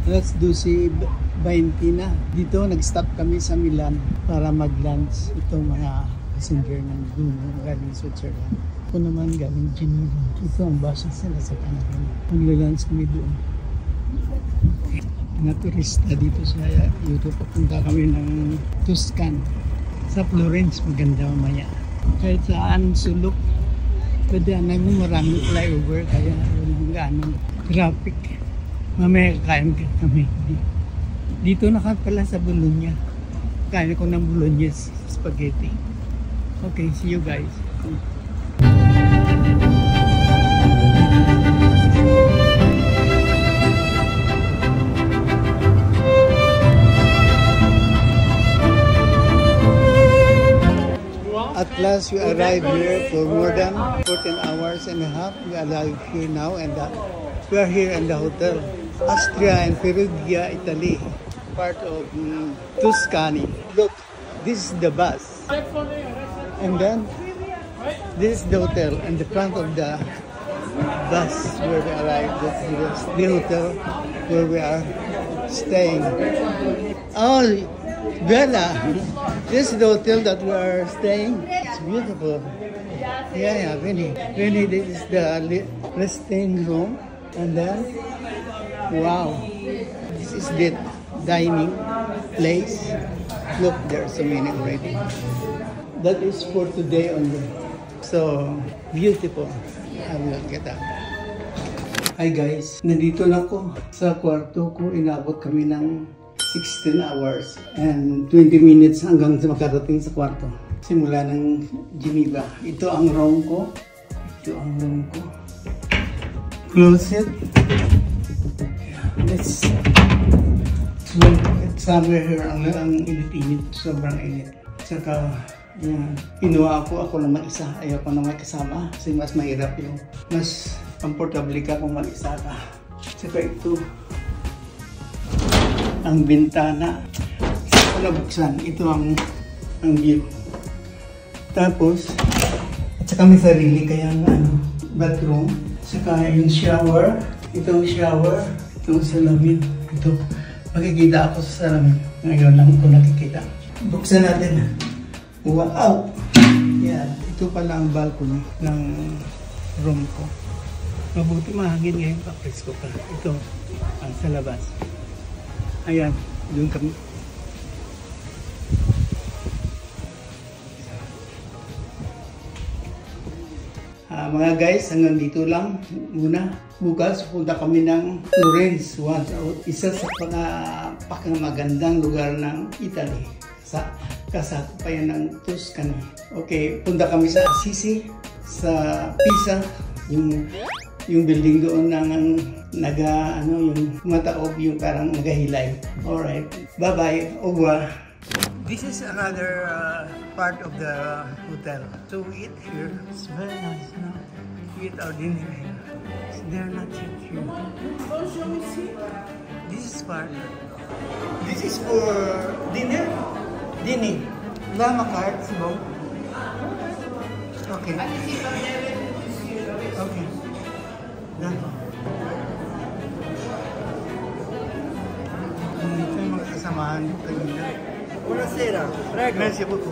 Alas 12:20 na. Dito, nag-stop kami sa Milan para mag-lunch. Ito mga passenger ng Bruno galing Switzerland. Ito naman galing Geneva. Ito ang basa sila sa Canada. Mag-lunch kami doon. Mga turista dito sa Europe. Papunta kami ng Tuscan. Sa Florence, maganda mamaya. Kahit saan sulok. Pwede namin maraming flyover kaya walang ganong traffic. Mamaya kakain kami. Dito na pala sa Bologna. Kain ko ng Bolognese spaghetti. Okay, see you guys. At last, we arrived here for more than 14 hours and a half. We arrived here now and we are here in the hotel. Austria and Perugia, Italy. Part of Tuscany. Look, this is the bus. And then, this is the hotel. And the front of the bus where we arrived. This is the hotel where we are staying. Oh, Bella, this is the hotel that we are staying. It's beautiful. Yeah, really. Really, this is the resting room. And then, wow, this is the dining place. Look, there are so many already. That is for today only. So, beautiful. I will get that. Hi guys, nandito na ako sa kwarto ko. Inabot kami ng 16 hours and 20 minutes hanggang sa makarating sa kwarto. Simula ng Geneva. Ito ang room ko. Ito ang room ko. Close it. It's somewhere here. Ang init-init. Sobrang init. Saka, yan. Kinuha ako na mag-isa. Ayaw ko na may kasama. Kasi mas mahirap yung mas comfortable ka kung mag-isa ka. Saka ito. Ang bintana. Saka nabuksan. Ito ang view. Tapos, at saka may sarili kayang bathroom. Saka yung shower. Itong shower. Itong salamin. Ito. Makikita ako sa salamin. Ngayon lang ko nakikita. Buksan natin. Wow! Yan. Ito pala ang balcony ng room ko. Mabuti mahangin ngayon pa. Presko pa. Ito. Ang sa labas. Ayan, doon kami. Mga guys, hanggang dito lang muna. Bukas, punta kami ng Florence. Isa sa pinakamagandang lugar ng Italy. Kasako pa yan ng Tuscany. Okay, punta kami sa Assisi, sa Pisa, yung building doon ng yung mataob yung parang nagahilay. Alright, bye-bye, au revoir. This is another part of the hotel. So we eat here. It's very nice, no? We eat our dinner here. They're not yet here. This is part. This is for dinner. Dinner. Lama cards, no? Okay. Okay. Done. Ito yung mga kasamahan kanina. Buonasera. Prego. Merci beaucoup.